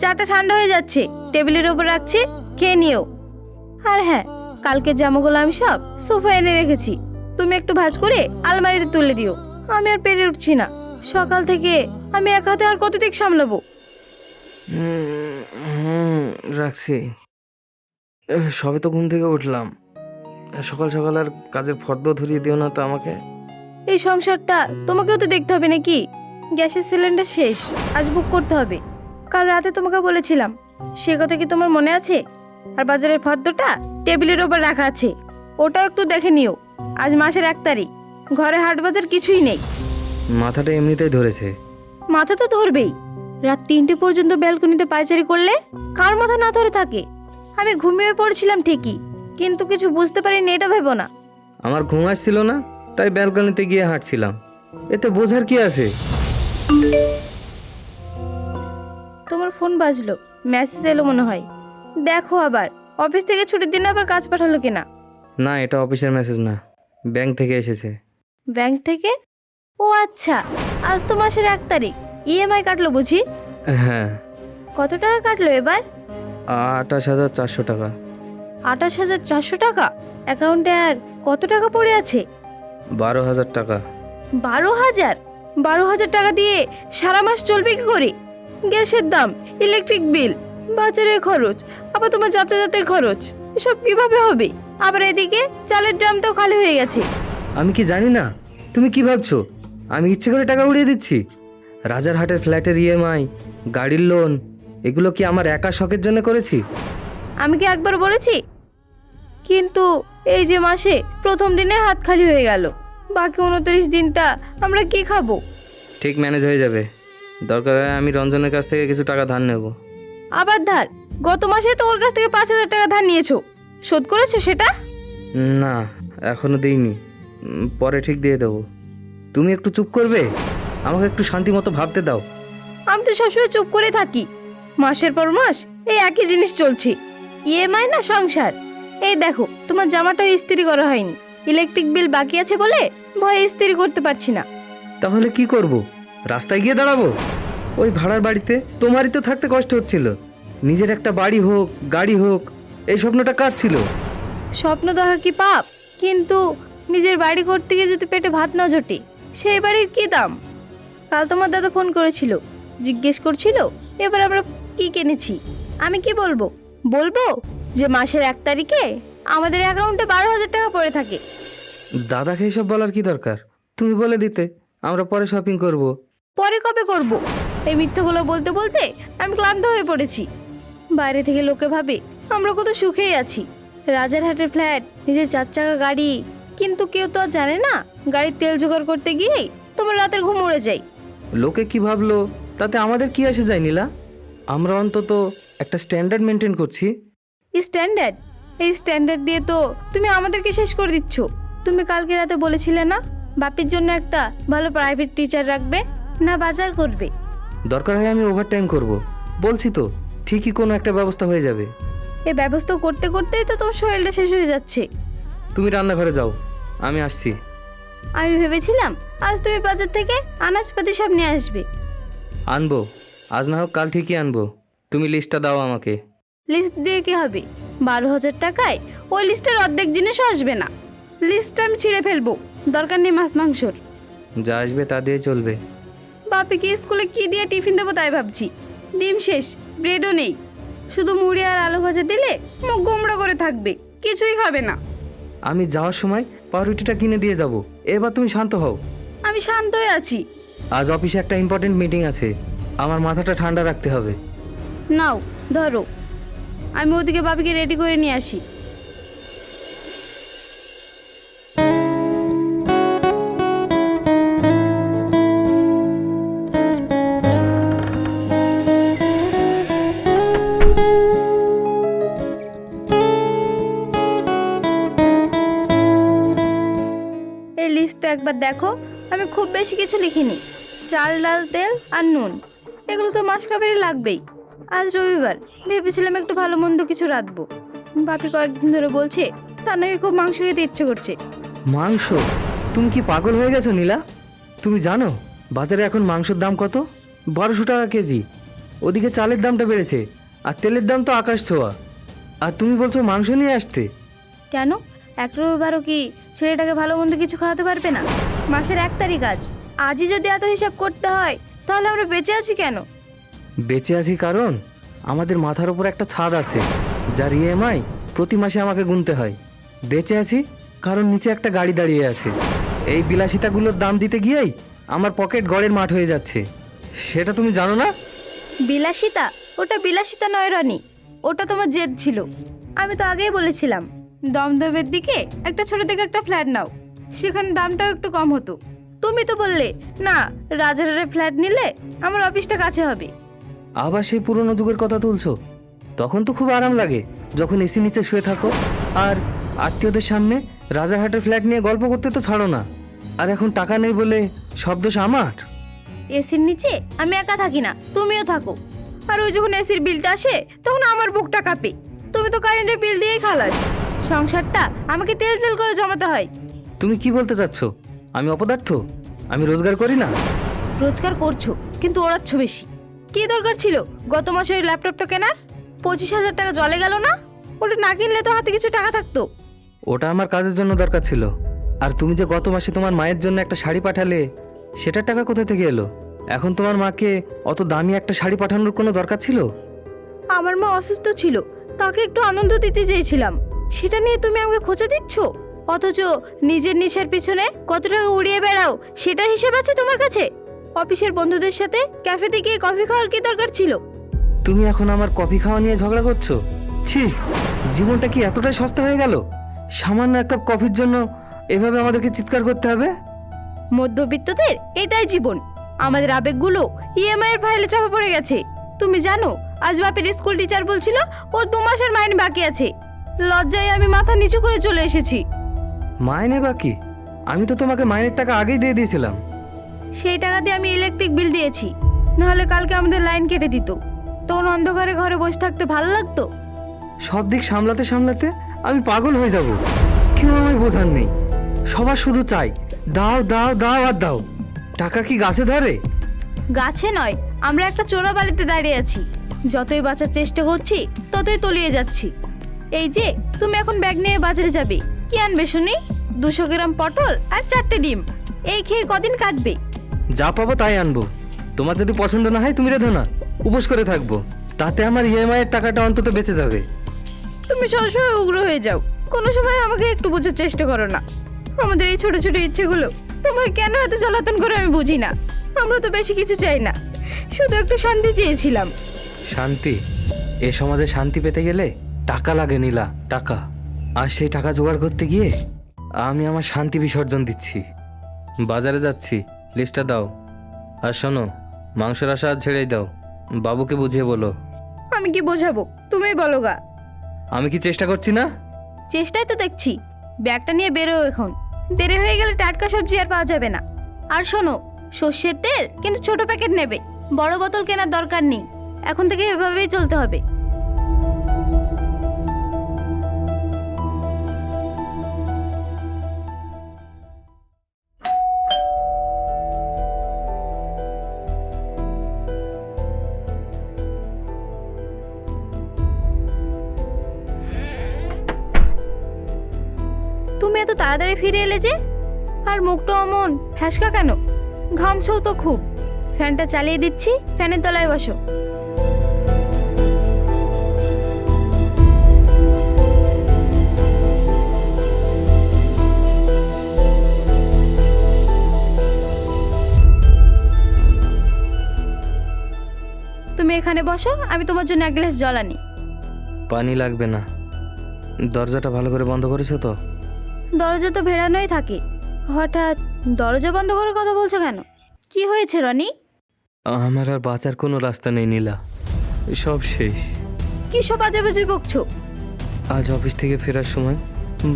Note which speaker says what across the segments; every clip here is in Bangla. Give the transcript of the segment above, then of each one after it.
Speaker 1: চাটা ঠান্ডা হয়ে যাচ্ছে, টেবিলের ওপর রাখছি, খেয়ে নিও। আর হ্যাঁ, কালকে জামাগুলো আমি সব সোফা এনে রেখেছি, তুমি একটু ভাঁজ করে আলমারিতে তুলে দিও। আমি আর পেরে উঠছি না, সকাল থেকে আমি এক হাতে আর কত দিক সামলাবো।
Speaker 2: রাখছি। সবে তো ঘুম থেকে উঠলাম, সকাল সকাল আর কাজের ফর্দ ধরিয়ে দিও না তো আমাকে।
Speaker 1: এই সংসারটা তোমাকেও তো দেখতে হবে নাকি? গ্যাসের সিলিন্ডার শেষ, আজ বুক করতে হবে। কাল রাতে তোমাকে বলেছিলাম, সে কথা কি তোমার মনে আছে? আর বাজারের ফর্দটা টেবিলের ওপর রাখা আছে, ওটাও একটু দেখে নিও। আজ মাসের 1 তারিখ, ঘরে হাট বাজার কিছুই নেই।
Speaker 2: মাথাটা এমনিতেই ধরেছে।
Speaker 1: মাথা তো ধরবেই, রাত 3টে পর্যন্ত ব্যালকনিতে পায়চারি করলে কার মাথা না ধরে থাকে? আমি ঘুমিয়ে পড়ছিলাম ঠিকই, কিন্তু কিছু বুঝতে পারিনি, এটা ভেবো না।
Speaker 2: আমার ঘুম আসছিল না, তাই ব্যালকনিতে গিয়ে হাঁটছিলাম, এতে বোঝার কি আছে?
Speaker 1: তোমার ফোন বাজলো, মেসেজ এলো মনে হয়। দেখো আবার, অফিস থেকে ছুটির দিনে আবার কাজ পাঠালো কিনা।
Speaker 2: না, এটা অফিসের মেসেজ না, ব্যাংক থেকে এসেছে।
Speaker 1: ব্যাংক থেকে? ও আচ্ছা, আজ তো মাসের 1 তারিখ, ইএমআই কাটলো বুঝি?
Speaker 2: হ্যাঁ।
Speaker 1: কত টাকা কাটলো এবার?
Speaker 2: 28,400 টাকা।
Speaker 1: 28,400 টাকা? অ্যাকাউন্টে আর কত টাকা পড়ে আছে?
Speaker 2: 12,000 টাকা।
Speaker 1: 12,000? 12,000 টাকা দিয়ে সারা মাস চলবে কি করে? গ্যাসের দাম, ইলেকট্রিক বিল, বাজারের খরচ, আবার তোমার যাতায়াতের খরচ, এসব কিভাবে হবে? আবার এদিকে চালের ড্রামটাও খালি হয়ে গেছে।
Speaker 2: আমি কি জানি না? তুমি কি ভাবছো আমি ইচ্ছে করে টাকা উড়িয়ে দিচ্ছি? রাজারহাটের ফ্ল্যাটের ইএমআই, গাড়ির লোন, এগুলো কি আমার একা শখের জন্য করেছি?
Speaker 1: আমি কি একবার বলেছি? কিন্তু এই যে মাসে প্রথম দিনে হাত খালি হয়ে গেল, বাকি 29 দিনটা আমরা কি খাবো?
Speaker 2: ঠিক ম্যানেজ হয়ে যাবে, দরকার হয় আমি রঞ্জনের কাছ থেকে কিছু টাকা ধার নেব।
Speaker 1: আবার ধার? গত মাসে তো ওর কাছ থেকে 5,000 টাকা ধার নিয়েছো, শোধ করেছো সেটা?
Speaker 2: না, এখনো দিইনি, পরে ঠিক দিয়ে দেবো। তুমি একটু চুপ করবে? আমাকে একটু শান্তি মতো ভাবতে দাও।
Speaker 1: আমি তো সবসময় চুপ করে থাকি, মাসের পর মাস এই একই জিনিস চলছে, ইএমআই না সংসার। এই দেখো, তোমার জামাটাও ইস্ত্রি করা হয়নি, ইলেকট্রিক বিল বাকি আছে বলে ভয়ে ইস্ত্রি করতে পারছি না।
Speaker 2: তাহলে কি করব? রাস্তায় গিয়ে দাঁড়াবো? ওই ভাড়ার বাড়িতে তোমারই তো থাকতে কষ্ট হচ্ছিল, নিজের একটা বাড়ি হোক, গাড়ি হোক, এই স্বপ্নটা কার ছিল?
Speaker 1: স্বপ্ন দেখা কি পাপ? কিন্তু নিজের বাড়ি করতে গিয়ে যদি পেটে ভাত না জোটে, সেই বাড়ির কি দাম? কাল তোমার দাদা ফোন করেছিল, জিজ্ঞেস করছিল এবার আমরা কি কিনেছি। আমি কি বলবো? বলবো যে মাসের 1 তারিখে আমাদের অ্যাকাউন্টে 12,000 টাকা পড়ে থাকে।
Speaker 2: দাদাকে এসব বলার কি দরকার? তুমি বলে দিতে, আমরা পরে শপিং করব।
Speaker 1: পরে কবে করব? এই মিথ্যাগুলো বলতে বলতে আমি ক্লান্ত হয়ে পড়েছি। বাইরে থেকে লোকে ভাবে আমরা কত সুখেই আছি, রাজারহাটের ফ্ল্যাট, নিজের 4 চাকা গাড়ি, কিন্তু কেউ তো আর জানে না গাড়ির তেল জোগাড় করতে গিয়েই তোমার রাতের ঘুম উড়ে যায়।
Speaker 2: লোকে কি ভাবলো তাতে আমাদের কি আসে যায় নীলা? আমরা অন্তত একটা স্ট্যান্ডার্ড মেনটেন করছি।
Speaker 1: স্ট্যান্ডার্ড? এই স্ট্যান্ডার্ড দিয়ে তো তুমি আমাদেরকে শেষ করে দিচ্ছ। তুমি কালকে রাতে বলেছিলে না বাপির জন্য একটা ভালো প্রাইভেট টিচার রাখবে, না বাজার করবে?
Speaker 2: দরকার হয় আমি ওভারটাইম করব, বলছি তো ঠিকই কোনো একটা ব্যবস্থা হয়ে যাবে।
Speaker 1: এই ব্যবস্থা করতে করতেই তো তোমার শরীরটা শেষ হয়ে যাচ্ছে।
Speaker 2: তুমি রান্নাঘরে যাও, আমি আসছি।
Speaker 1: আমি ভেবেছিলাম আজ তুমি বাজার থেকে আনাজপাতি সব নিয়ে আসবে।
Speaker 2: আনবো, আজ না হোক কাল ঠিকই আনবো। তুমি লিস্টটা দাও আমাকে।
Speaker 1: লিস্ট দিয়ে কি হবে? 12,000 টাকায় ওই লিস্টের অর্ধেক জিনিসও আসবে না। লিস্টটা আমি ছিঁড়ে ফেলবো, দরকার নেই মাছ মাংসর।
Speaker 2: যা আসবে তা দিয়ে চলবে।
Speaker 1: বাপিকে স্কুলে কি দিয়ে টিফিন দেবো তাই ভাবছি। ডিম শেষ, ব্রেডও নেই, শুধু মুড়ি আর আলু ভাজা দিলে মুখ গোমড়া করে থাকবে, কিছুই খাবে না।
Speaker 2: আমি যাওয়ার সময় পাউরুটিটা কিনে দিয়ে যাব, এবার তুমি শান্ত হও।
Speaker 1: আমি শান্তই আছি।
Speaker 2: আজ অফিসে একটা ইম্পর্টেন্ট মিটিং আছে, আমার মাথাটা ঠান্ডা রাখতে হবে।
Speaker 1: নাও ধরো, আমি ওদিকে বাপিকে রেডি করে নিয়ে আসি। এই লিস্টটা একবার দেখো, আমি খুব বেশি কিছু লিখিনি। চাল, ডাল, তেল আর নুন, এগুলো তো মাস কাবারই লাগবেই। আজ রবিবার, ভেবেছিলাম একটু ভালো মন্দ কিছু রাঁধবো। বাপি কয়েকদিন ধরে বলছে তার নাকি খুব মাংস খেতে ইচ্ছে করছে।
Speaker 2: মাংস? তুমি কি পাগল হয়ে গেছো নীলা? তুমি জানো বাজারে এখন মাংসের দাম কত? 1200 টাকা কেজি। ওদিকে চালের দামটা বেড়েছে, আর তেলের দাম তো আকাশ ছোঁয়া। আর তুমি বলছো মাংস নিয়ে আসতে?
Speaker 1: কেন, এক রবিবারও কি ছেলেটাকে ভালো মন্দ কিছু খাওয়াতে পারবে না? মাসের 1 তারিখ আজই যদি এত হিসাব করতে হয়, তাহলে আমরা বেঁচে আছি কেন?
Speaker 2: বেঁচে আছি কারণ আমাদের মাথার উপর একটা ছাদ আছে, যার ইএমআই প্রতি মাসে আমাকে গুনতে হয়। বেঁচে আছি কারণ নিচে একটা গাড়ি দাঁড়িয়ে আছে। এই বিলাসিতাগুলোর দাম দিতে গিয়েই আমার পকেট গড়ের মাঠ হয়ে যাচ্ছে, সেটা তুমি জানো না?
Speaker 1: বিলাসিতা? ওটা বিলাসিতা নয় রনি, ওটা তোমার জেদ ছিল। আমি তো আগেই বলেছিলাম দমদমের দিকে একটা ছোট থেকে একটা ফ্ল্যাট নাও, সেখানে দামটাও একটু কম হতো। তুমি তো বললে না, রাজারের ফ্ল্যাট নিলে আমার অফিসটা কাছে হবে।
Speaker 2: আবার সেই পুরনো যুগের কথা তুলছো? তখন তো খুব আরাম লাগে যখন এসি নিচে শুয়ে থাকো, আর আত্মীয়দের সামনে রাজারহাটের ফ্ল্যাট নিয়ে গল্প করতে তো ছাড়ো না। আর এখন টাকা নেই বলে সব দোষ আমার?
Speaker 1: এসির নিচে আমি একা থাকি না, তুমিও থাকো। আর ওই যখন এসির বিলটা আসে তখন আমার বুকটা কাঁপে। তুমি তো কারেন্টের বিল দিয়েই খালাস, সংসারটা আমাকে তেল তেল করে জমাতে হয়।
Speaker 2: তুমি কি বলতে চাচ্ছ? আমি অপদার্থ? আমি রোজগার করি না?
Speaker 1: রোজগার করছো কিন্তু ওড়াচ্ছ বেশি। কি দরকার ছিল গত মাসে ওই ল্যাপটপটা কেনার? 25,000 টাকা জলে গেল না? ওটা না কিনলে তো হাতে কিছু টাকা থাকতো।
Speaker 2: ওটা আমার কাজের জন্য দরকার ছিল। আর তুমি যে গত মাসে তোমার মায়ের জন্য একটা শাড়ি পাঠালে, সেটার টাকা কোথা থেকে এলো? এখন তোমার মাকে অত দামি একটা শাড়ি পাঠানোর কোনো দরকার ছিল?
Speaker 1: আমার মা অসুস্থ ছিল, তাকে একটু আনন্দ দিতে চেয়েছিলাম, সেটা নিয়ে তুমি আমাকে খোঁচা দিচ্ছ। অথচ নিজের নেশার পিছনে কত টাকা উড়িয়ে বেড়াও সেটার হিসেব আছে তোমার কাছে? অফিসের বন্ধুদের সাথে ক্যাফেতে গিয়ে কফি খাওয়ার কি দরকার ছিল?
Speaker 2: তুমি এখন আমার কফি খাওয়া নিয়ে ঝগড়া করছো? ছি, জীবনটা কি এতটাই সস্তা হয়ে গেল? সামান্য এক কাপ কফির জন্য এভাবে আমাদেরকে চিৎকার করতে হবে?
Speaker 1: মধ্যবিত্তদের এটাই জীবন। আমাদের আবেগগুলো ইএমআই এর ফাইলে চাপা পড়ে গেছে। তুমি জানো আজ বাপের স্কুল টিচার বলছিল ওর 2 মাসের মাইনে বাকি আছে। লজ্জায় আমি মাথা নিচু করে চলে এসেছি।
Speaker 2: মাইনে বাকি? আমি তো তোমাকে মাইনের টাকা আগেই দিয়ে দিয়েছিলাম।
Speaker 1: সেই টাকা দিয়ে আমি ইলেকট্রিক বিল দিয়েছি, নাহলে কালকে আমাদের লাইন কেটে দিত। তখন অন্ধকারে ঘরে বসে থাকতে ভালো লাগতো?
Speaker 2: সব দিক সামলাতে সামলাতে আমি পাগল হয়ে যাব। কেউ আমায় বোঝার নেই, সবার শুধু চাই দাও দাও দাও আর দাও। টাকা কি গাছে ধরে?
Speaker 1: গাছে নয়, আমরা একটা চোরাবালিতে দাঁড়িয়ে আছি। যতই বাঁচার চেষ্টা করছি ততই তলিয়ে যাচ্ছি। এই যে তুমি এখন ব্যাগ নিয়ে বাজারে যাবে, কি আনবে শুনি? 200 গ্রাম পটল আর 4টে ডিম, এই খেয়ে কদিন কাটবে?
Speaker 2: যা পাবো তাই আনবো। তোমার যদি পছন্দ না হয় তুমি রেধো না, উপোস করে থাকবো। তাতে আমার ইএমআই এর টাকাটা অন্তত বেঁচে যাবে।
Speaker 1: তুমি সবসময় উগ্র হয়ে যাও, কোনো সময় আমাকে একটু বোঝার চেষ্টা করো না। আমাদের এই ছোট ছোট ইচ্ছেগুলো তোমার কেন এত জ্বালাতন করে আমি বুঝি না। আমরা তো বেশি কিছু চাই না, শুধু একটু শান্তি চেয়েছিলাম।
Speaker 2: শান্তি? এ সমাজে শান্তি পেতে গেলে টাকা লাগে নীলা, টাকা। আর সেই টাকা জোগাড় করতে গিয়ে আমি আমার শান্তি বিসর্জন দিচ্ছি। বাজারে যাচ্ছি, লিস্টটা দাও। আর শোনো, মাংসের আশা আজ ছেড়েই দাও, বাবুকে বুঝিয়ে বলো।
Speaker 1: আমি কি বোঝাবো, তুমিই বলো গা।
Speaker 2: আমি কি চেষ্টা করছি না?
Speaker 1: চেষ্টাই তো দেখছি। ব্যাগটা নিয়ে বেরো এখন, দেরি হয়ে গেলে টাটকা সবজি আর পাওয়া যাবে না। আর শোনো, সর্ষের তেল কিন্তু ছোট প্যাকেট নেবে, বড় বোতল কেনার দরকার নেই। এখন থেকে এভাবেই চলতে হবে। তুমি এত তাড়াতাড়ি ফিরে এলে যে? আর মুখটা অমন ফ্যাসকা কেন? ঘামছেও তো খুব। ফ্যানটা চালিয়ে দিচ্ছি, ফ্যানের তলায় বসো। তুমি এখানে বসো, আমি তোমার জন্য 1 গ্লাস জল আনি।
Speaker 2: পানি লাগবে না। দরজাটা ভালো করে বন্ধ করেছো তো?
Speaker 1: দরজা তো ভেড়ানোই থাকে। হঠাৎ দরজা বন্ধ করে কথা বলছো কেন? কি হয়েছে রনি?
Speaker 2: আমার আর বাঁচার কোনো রাস্তা নেই নীলা, সব শেষ।
Speaker 1: কি সব বাজে বাজে বকছো?
Speaker 2: আজ অফিস থেকে ফেরার সময়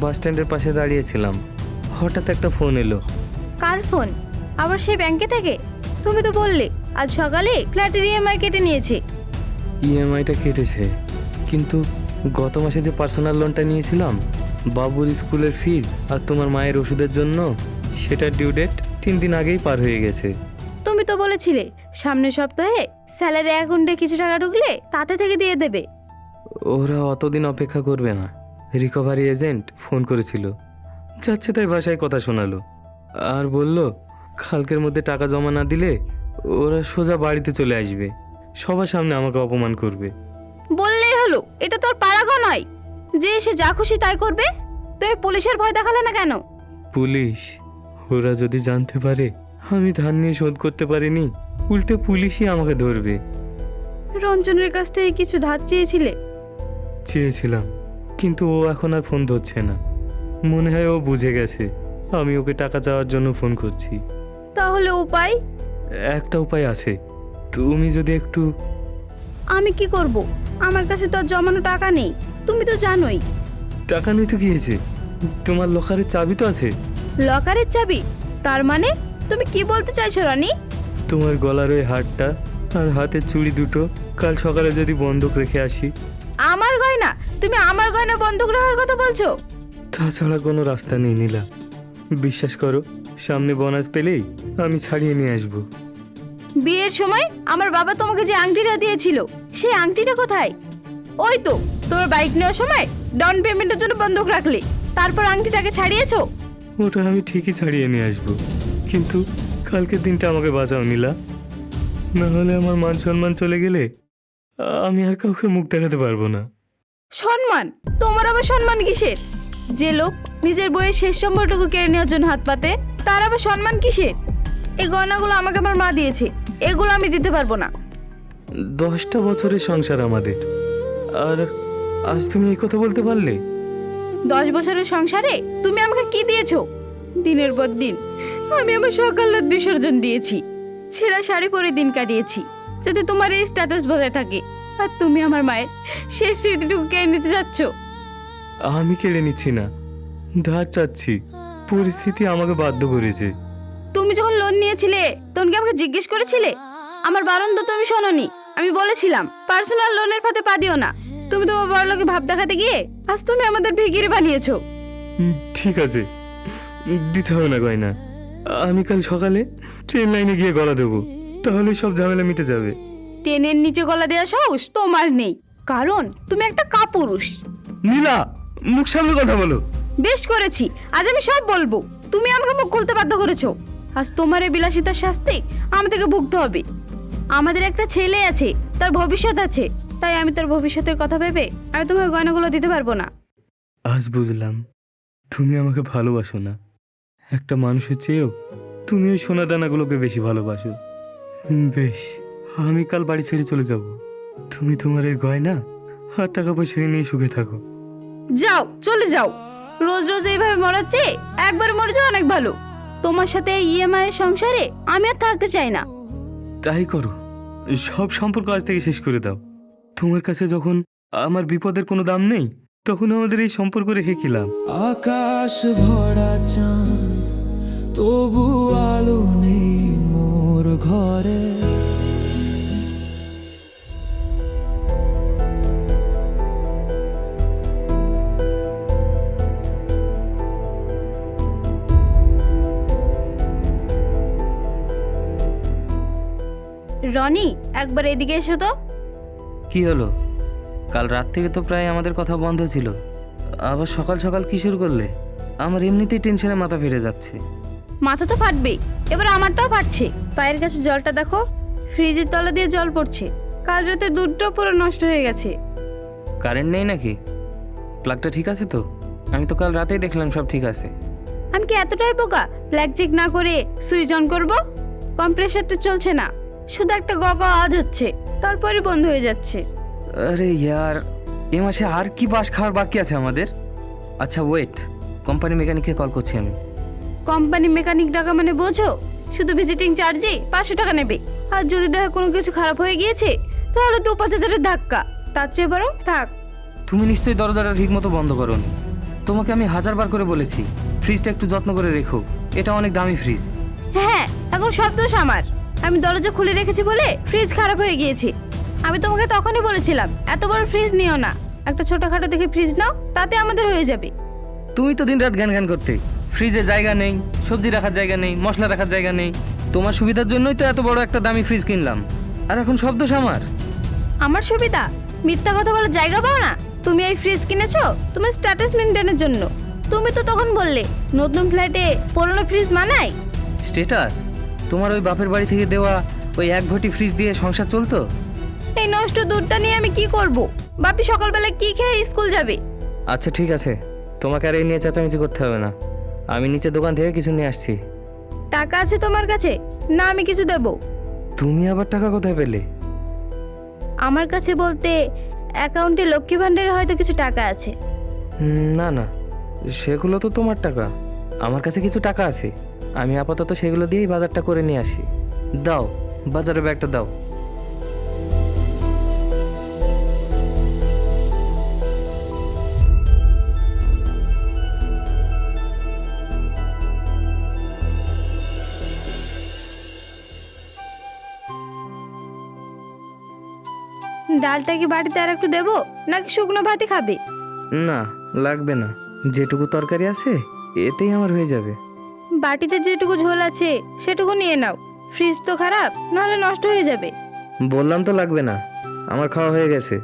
Speaker 2: বাস স্ট্যান্ডের পাশে দাঁড়িয়েছিলাম, হঠাৎ একটা ফোন এলো।
Speaker 1: কার ফোন? আবার সেই ব্যাংকে থেকে? তুমি তো বললে আজ সকালে ফ্ল্যাটের ইএমআই কেটে নিয়েছে।
Speaker 2: ইএমআইটা কেটেছে, কিন্তু গত মাসে যে পার্সোনাল লোনটা নিয়েছিলাম বাবুর স্কুলের ফিজ আর তোমার মায়ের ওষুধের জন্য, সেটার ডিউ ডেট 3 দিন আগেই পার হয়ে গেছে।
Speaker 1: তুমি তো বলেছিলে সামনের সপ্তাহে স্যালারি অ্যাকাউন্টে কিছু টাকা ঢুকলে তাতে থেকে দিয়ে দেবে।
Speaker 2: ওরা অতদিন অপেক্ষা করবে না। রিকভারি এজেন্ট ফোন করেছিল, যাচ্ছে তাই বাসায় কথা শোনালো, আর বলল কালকের মধ্যে টাকা জমা না দিলে ওরা সোজা বাড়িতে চলে আসবে, সবার সামনে আমাকে অপমান করবে।
Speaker 1: বললেই হলো, এটা তোর পারাগো নয় যে এসে যা খুশি তাই করবে। তুমি পুলিশের ভয় দেখালে না কেন?
Speaker 2: পুলিশ? ওরা যদি জানতে পারে আমি ধান নিয়ে শোধ করতে পারিনি, উল্টে পুলিশই আমাকে ধরবে।
Speaker 1: রঞ্জনের কাছ থেকে কিছু ধার চেয়েছিলে?
Speaker 2: চেয়েছিলাম, কিন্তু ও এখন আর ফোন ধরছে না। মনে হয় ও বুঝে গেছে আমি ওকে টাকা চাওয়ার জন্য ফোন করছি।
Speaker 1: তাহলে উপায়?
Speaker 2: একটা উপায় আছে, তুমি যদি একটু।
Speaker 1: আমি কি করব? আমার কাছে তো আর জমানো টাকা নেই, তুমি তো জানোই।
Speaker 2: টাকা নিতে গিয়েছে? তোমার লকারের চাবি তো আছে।
Speaker 1: লকারের চাবি? তার মানে তুমি কি বলতে চাইছো রানী?
Speaker 2: তোমার গলার ওই হারটা আর হাতের চুড়ি দুটো কাল সকালে যদি বন্ধক রেখে আসি।
Speaker 1: আমার গয়না? তুমি আমার গয়না বন্ধক রাখার কথা বলছো?
Speaker 2: তাছাড়া কোনো রাস্তা নেই নীলা, বিশ্বাস করো, সামনে বোনাস পেলেই আমি ছাড়িয়ে নিয়ে আসবো।
Speaker 1: বিয়ের সময় আমার বাবা তোমাকে যে আংটিটা দিয়েছিল সেই আংটিটা কোথায়? ওই তো তোর বাইক নেওয়ার সময় ডাউন পেমেন্টের জন্য বন্ধক রাখলে, তারপর আংটিটাকে ছাড়িয়েছো।
Speaker 2: ওটা আমি ঠিকই ছাড়িয়ে নিয়ে আসবো, কিন্তু কালকের দিনটা আমাকে বাঁচাও নীলা, না হলে আমার মান সম্মান চলে গেলে আমি আর কাউকে মুখ দেখাতে পারবো না।
Speaker 1: সম্মান? তোমার আবার সম্মান কিসের? যে লোক নিজের বইয়ের শেষ সম্বলটুকু কেড়ে নেওয়ার জন্য হাত পাতে, তার আবার সম্মান কিসের? এই গয়নাগুলো আমাকে আমার মা দিয়েছে, এগুলো আমি দিতে পারবো না।
Speaker 2: 10টা বছরের সংসার আমাদের, আর আজ তুমি এই কথা বলতে পারলে?
Speaker 1: 10 বছরের সংসারে তুমি আমাকে কি দিয়েছো? দিনের পর দিন আমি আমার সকাল রাত বিসর্জন দিয়েছি, ছেঁড়া শাড়ি পরে দিন কাটিয়েছি, যাতে তোমার এই স্ট্যাটাস বজায় থাকে। আর তুমি আমার মায়ের শেষ স্মৃতিটুকু কেড়ে নিতে যাচ্ছ।
Speaker 2: আমি কেড়ে নিচ্ছি না, ধার চাচ্ছি, পরিস্থিতি আমাকে বাধ্য করেছে।
Speaker 1: তুমি যখন লোন নিয়েছিলে তখন কি আমাকে জিজ্ঞেস করেছিলে? আমার বারণ তো তুমি শোনোনি। আমি বলেছিলাম পার্সোনাল লোনের ফাঁদে পা দিও না। তুমি তোমার বড়লোকে ভাব দেখাতে গিয়ে আজ তুমি আমাদের ভিখিরি বানিয়েছো।
Speaker 2: ঠিক আছে, দিতে হবে না গয়না, আমি কাল সকালে ট্রেন লাইনে গিয়ে গলা দেবো, তাহলে সব ঝামেলা মিটে যাবে।
Speaker 1: টেনের নিচে গলা দেওয়া সাহস তোমার নেই, কারণ তুমি একটা কাপুরুষ।
Speaker 2: নীলা, মুখ সামনে কথা বলো।
Speaker 1: বেশ করেছি, আজ আমি সব বলবো। তুমি আমাকে মুখ খুলতে বাধ্য করেছো। আজ তোমার এই বিলাসিতার শাস্তি আমাদেরকে ভুগতে হবে। আমাদের একটা ছেলে আছে, তার ভবিষ্যৎ আছে, তাই আমি তার ভবিষ্যতের কথা ভেবে আমি তোমার গয়নাগুলো দিতে পারবো না।
Speaker 2: আজ বুঝলাম তুমি আমাকে ভালোবাসো না, একটা মানুষের চেয়েও তুমি ওই সোনা দানাগুলোকে বেশি ভালোবাসো। বেশ, আমি কাল বাড়ি ছেড়ে চলে যাব, তুমি তোমার এই গয়না আর টাকা পয়সা নিয়ে সুখে থাকো।
Speaker 1: যাও, চলে যাও। রোজ রোজ এইভাবে মরার চেয়ে একবার মরে যাও অনেক ভালো। তোমার সাথে ইএমআই এর সংসারে আমি আর থাকতে চাই না।
Speaker 2: তাই করো, সব সম্পর্ক আজ থেকে শেষ করে দাও। তোমার কাছে যখন আমার বিপদের কোনো দাম নেই, তখন আমাদের এই সম্পর্ক রেখে কি লাভ?
Speaker 3: আকাশ ভরা চাঁদ, তবু আলো নেই মোর ঘরে।
Speaker 1: রনি, একবার এদিকে এসো তো।
Speaker 2: কি হলো? কাল রাত থেকে তো প্রায় আমাদের কথা বন্ধ ছিল, আবার সকাল সকাল কি শুরু করলে? আমার এমনিতেই টেনশনে মাথা ফেটে যাচ্ছে।
Speaker 1: মাথা তো ফাটবেই, এবার আমারটাও ফাটছে। পায়ের কাছে জলটা দেখো, ফ্রিজের তলা দিয়ে জল পড়ছে। কাল রাতে দুধটাও পুরো নষ্ট হয়ে গেছে।
Speaker 2: কারেন্ট নেই নাকি? প্লাগটা ঠিক আছে তো? আমি তো কাল রাতেই দেখলাম সব ঠিক আছে।
Speaker 1: আমি কি এতটাই বোকা প্লাগ চেক না করে সুইচ অন করব? কম্প্রেসারটা চলছে না, শুধু একটা গগ আওয়াজ হচ্ছে, তারপরে বন্ধ হয়ে যাচ্ছে।
Speaker 2: আরে ইয়ার, এ মাসে আর কি বাস খাওয়ার বাকি আছে আমাদের? আচ্ছা ওয়েট, কোম্পানি মেকানিককে কল করছি আমি।
Speaker 1: কোম্পানি মেকানিক টাকা মানে বোঝো? শুধু ভিজিটিং চার্জে 500 টাকা নেবে। আর যদি দেখো কোনো কিছু খারাপ হয়ে গিয়েছে তাহলে 2-5 হাজারের ধাক্কা। তার চেয়ে বরং থাক।
Speaker 2: তুমি নিশ্চয়ই দরজাটা ঠিক মতো বন্ধ করো। তোমাকে আমি 1000বার করে বলেছি ফ্রিজটা একটু যত্ন করে রেখো, এটা অনেক দামি ফ্রিজ।
Speaker 1: হ্যাঁ, এখন সব দোষ আমার। আমি দরজা খুলে রেখেছি বলে ফ্রিজ খারাপ হয়ে গিয়েছে। আমি তোমাকে তখনই বলেছিলাম এত বড় ফ্রিজ নিও না, একটা ছোটখাটো দেখে ফ্রিজ নাও, তাতে আমাদের হয়ে যাবে।
Speaker 2: তুমি তো দিনরাত জ্ঞান জ্ঞান করতে, ফ্রিজে জায়গা নেই, সবজি রাখার জায়গা নেই, মশলা রাখার জায়গা নেই, তোমার সুবিধার জন্যই তো এত বড় একটা দামি ফ্রিজ কিনলাম, আর এখন সব দোষ আমার।
Speaker 1: আমার সুবিধা? মিথ্যা কথা বলার জায়গা পাও না। তুমি এই ফ্রিজ কিনেছো তোমার স্ট্যাটাস মেনটেনের জন্য। তুমি তো তখন বললে নতুন ফ্ল্যাটে পুরনো ফ্রিজ মানায়।
Speaker 2: স্টেটাস? তোমার ওই বাপের বাড়ি থেকে দেওয়া ওই এক ঘটি ফ্রিজ দিয়ে সংসার চলতো?
Speaker 1: এই নষ্ট দুধটা নিয়ে আমি কি করব? বাপি সকালবেলা কি খেয়ে স্কুল যাবে?
Speaker 2: আচ্ছা ঠিক আছে, তোমাকে আর এই নিয়ে চেঁচামেচি করতে হবে না। আমি নিচে দোকান থেকে কিছু নিয়ে আসছি।
Speaker 1: টাকা আছে তোমার কাছে? না আমি কিছু দেব?
Speaker 2: তুমি আবার টাকা কোথায় পেলে?
Speaker 1: আমার কাছে বলতে অ্যাকাউন্টে লক্ষ্মী ভাণ্ডারে হয়তো কিছু টাকা আছে।
Speaker 2: না না, সেগুলো তো তোমার টাকা। আমার কাছে কিছু টাকা আছে, আমি আপাতত সেগুলো দিয়েই বাজারটা করে নিয়ে আসি। দাও, বাজারে ব্যাগটা দাও।
Speaker 1: ডালটা কি বাড়িতে আর একটু দেবো নাকি শুকনো ভাতই খাবে?
Speaker 2: না, লাগবে না, যেটুকু তরকারি আছে এতেই আমার হয়ে যাবে।
Speaker 1: বাটিতে যেটুকু ঝোল আছে সেটুকু নিয়ে নাও। ফ্রিজ তো খারাপ, নাহলে নষ্ট হয়ে যাবে।
Speaker 2: বললাম তো লাগবে না, আমার খাওয়া হয়ে গেছে,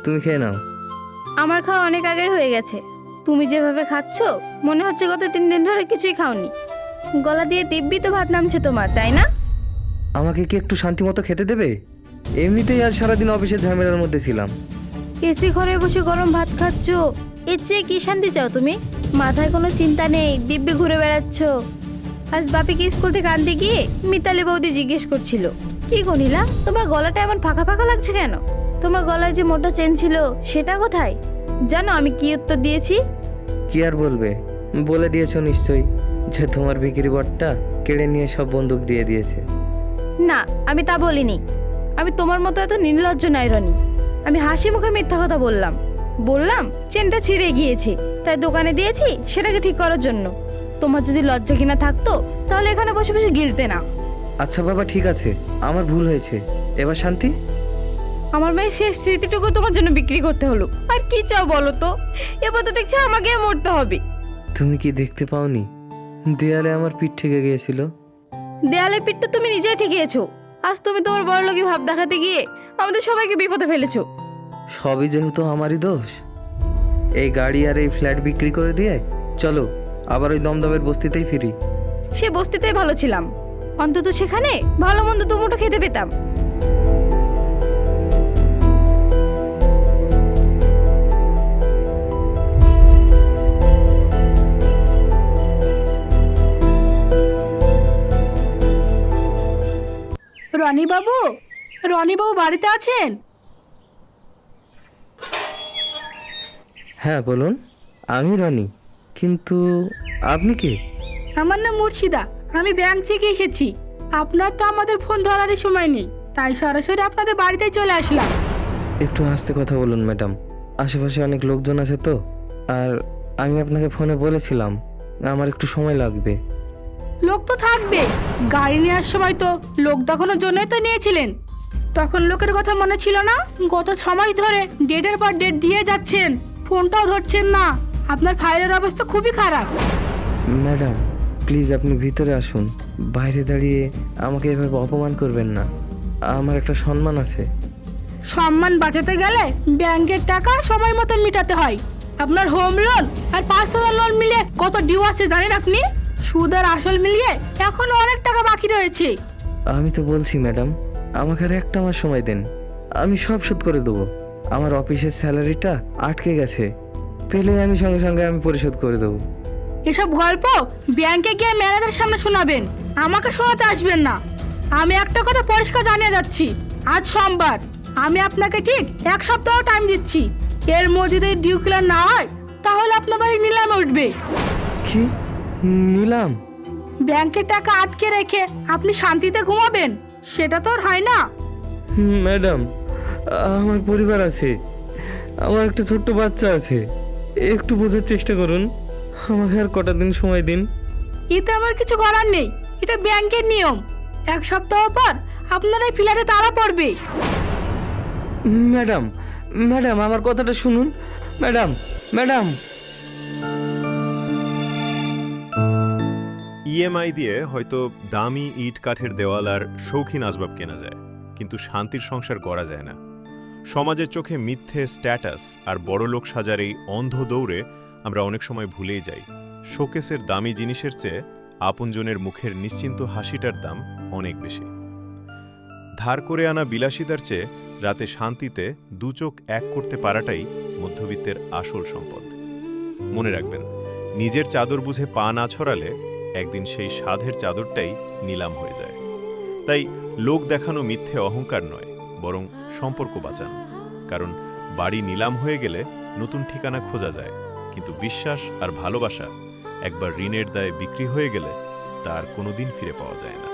Speaker 2: তুমি খেয়ে নাও।
Speaker 1: আমার খাওয়া অনেক আগেই হয়ে গেছে। তুমি যেভাবে খাচ্ছ মনে হচ্ছে গত 3 দিন ধরে কিছুই খাওনি। গলা দিয়ে দিব্যি তো ভাত নামছে তোমার, তাই না?
Speaker 2: আমাকে কি একটু শান্তি মতো খেতে দেবে? এমনিতেই আজ সারাদিন অফিসের ঝামেলার মধ্যে ছিলাম।
Speaker 1: এসি ঘরে বসে গরম ভাত খাচ্ছ, এর চেয়ে কি শান্তি চাও তুমি? মাথায় কোনো চিন্তা নেই, দিব্যি ঘুরে বেড়াচ্ছ। আজ বাপিকে স্কুল থেকে আনতে গিয়ে মিতালি বৌদি জিজ্ঞেস করছিল, কি গনিলা তোমার গলাটা এমন ফাঁকা ফাঁকা লাগছে কেন? তোমার গলায় যে মোটা চেন ছিল সেটা কোথায়? জানো আমি কি উত্তর দিয়েছি?
Speaker 2: কি আর বলবে, বলে দিয়েছো নিশ্চয়ই যে তোমার বিক্রি বটটা কেড়ে নিয়ে সব বন্দুক দিয়ে দিয়েছে।
Speaker 1: না, আমি তা বলিনি। আমি তোমার মতো এত নির্লজ্জ নাই রনি। আমি হাসি মুখে মিথ্যা কথা বললাম চেনটা ছিঁড়ে গিয়েছে, তাই দোকানে দিয়েছি সেটাকে ঠিক করার জন্য। তোমার যদি লজ্জা কিনা থাকতো তাহলে এখানে বসে বসে গিলতে না।
Speaker 2: আচ্ছা বাবা, ঠিক আছে, আমার ভুল হয়েছে, এবার শান্তি।
Speaker 1: আমার মেয়ের শেষ স্মৃতিটুকু তোমার জন্য বিক্রি করতে হলো। আর কি চাও বলো তো? এবার তো দেখছি আমাকে মরতে হবে।
Speaker 2: তুমি কি দেখতে পাওনি দেয়ালে আমার পিঠ ঠেকে গিয়েছিল?
Speaker 1: দেয়ালে পিঠ তো তুমি নিজেই ঠেকিয়েছো। আজ তুমি তোমার বড়লোকি ভাব দেখাতে গিয়ে আমাদের সবাইকে বিপদে ফেলেছো।
Speaker 2: সবই যেহেতু আমারই দোষ। এই গাড়ি আর এই ফ্ল্যাট বিক্রি করে দিয়ে চলো আবার ওই দমদমের বস্তিতেই ফিরি।
Speaker 1: সে বস্তিতেই ভালো ছিলাম, অন্তত সেখানে ভালো মন্দ দুমুঠো খেতে পেতাম।
Speaker 4: রনি বাবু বাড়িতে আছেন?
Speaker 2: হ্যাঁ বলুন, আমি রনি, কিন্তু আপনি কে?
Speaker 4: আমার নাম মুর্শিদা, আমি ব্যাংক থেকে এসেছি। আপনার তো আমাদের ফোন ধরারই সময় নেই, তাই সরাসরি আপনাদের বাড়িতে চলে আসলাম।
Speaker 2: একটু আস্তে কথা বলুন ম্যাডাম, আশেপাশে অনেক লোকজন আছে তো। আর আমি আপনাকে ফোনে বলেছিলাম আমার একটু সময় লাগবে।
Speaker 4: লোক তো থাকবে, গাড়ি নেওয়ার সময় তো লোক দেখানোর জন্যই তো নিয়েছিলেন। তখন লোকের কথা মনে ছিল না? গত 6 মাস ধরে ডেটের পর ডেট দিয়ে যাচ্ছেন, ফোনটাও ধরছেন না। আপনার ফাইলের অবস্থা খুবই খারাপ।
Speaker 2: ম্যাডাম প্লিজ আপনি ভিতরে আসুন, বাইরে দাঁড়িয়ে আমাকে এভাবে অপমান করবেন না, আমার একটা সম্মান আছে।
Speaker 4: সম্মান বাঁচাতে গেলে ব্যাংকের টাকা সময় মতো মেটাতে হয়। আপনার হোম লোন আর পার্সোনাল লোন মিলে কত ডিউ আছে জানেন আপনি? সুদ আর আসল মিলিয়ে এখনো অনেক টাকা বাকি রয়েছে।
Speaker 2: আমি তো বলছি ম্যাডাম, আমাকে আর একটা মাস সময় দেন, আমি সব শোধ করে দেবো। আমার অফিসের স্যালারিটা আটকে গেছে, পেলে আমি সঙ্গে সঙ্গে আমি পরিশোধ করে দেবো।
Speaker 4: এসব গল্প ব্যাংকে গিয়ে ম্যানেজারের সামনে শোনাবেন, আমাকে শোনাতে আসবেন না। আমি একটা কথা পরিষ্কার জানিয়ে যাচ্ছি, আজ সোমবার, আমি আপনাকে ঠিক 1 সপ্তাহ টাইম দিচ্ছি। এর মধ্যে যদি ডিউ ক্লিয়ার না হয় তাহলে আপনার বাড়ি নিলামে উঠবে।
Speaker 2: কি নিলাম?
Speaker 4: ব্যাংকের টাকা আটকে রেখে আপনি শান্তিতে ঘুমাবেন, সেটা তো আর হয় না।
Speaker 2: ম্যাডাম আমার পরিবার আছে, আমার একটা ছোট্ট বাচ্চা আছে, একটু বোঝার চেষ্টা করুন, আমাকে আর কটা দিন সময় দিন।
Speaker 4: এতে আমার কিছু করার নেই, এটা ব্যাংকের নিয়ম। 1 সপ্তাহ পর আপনার এই ফ্ল্যাটে তাড়া পড়বে।
Speaker 2: ম্যাডাম ম্যাডাম আমার কথাটা শুনুন, ম্যাডাম ম্যাডাম।
Speaker 5: ইএমআই দিয়ে হয়তো দামি ইট কাঠের দেওয়াল আর শৌখিন আসবাব কেনা যায়, কিন্তু শান্তির সংসার গড়া যায় না। সমাজের চোখে মিথ্যে স্ট্যাটাস আর বড়লোক সাজার এই অন্ধ দৌড়ে আমরা অনেক সময় ভুলেই যাই শোকেসের দামি জিনিসের চেয়ে আপনজনের মুখের নিশ্চিন্ত হাসিটার দাম অনেক বেশি। ধার করে আনা বিলাসিতার চেয়ে রাতে শান্তিতে দু চোখ এক করতে পারাটাই মধ্যবিত্তের আসল সম্পদ। মনে রাখবেন, নিজের চাদর বুঝে পা না ছড়ালে একদিন সেই সাধের চাদরটাই নিলাম হয়ে যায়। তাই লোক দেখানো মিথ্যে অহংকার নয়, বরং সম্পর্ক বাঁচান। কারণ বাড়ি নিলাম হয়ে গেলে নতুন ঠিকানা খোঁজা যায়, কিন্তু বিশ্বাস আর ভালোবাসা একবার ঋণের দায়ে বিক্রি হয়ে গেলে তার কোনোদিন ফিরে পাওয়া যায় না।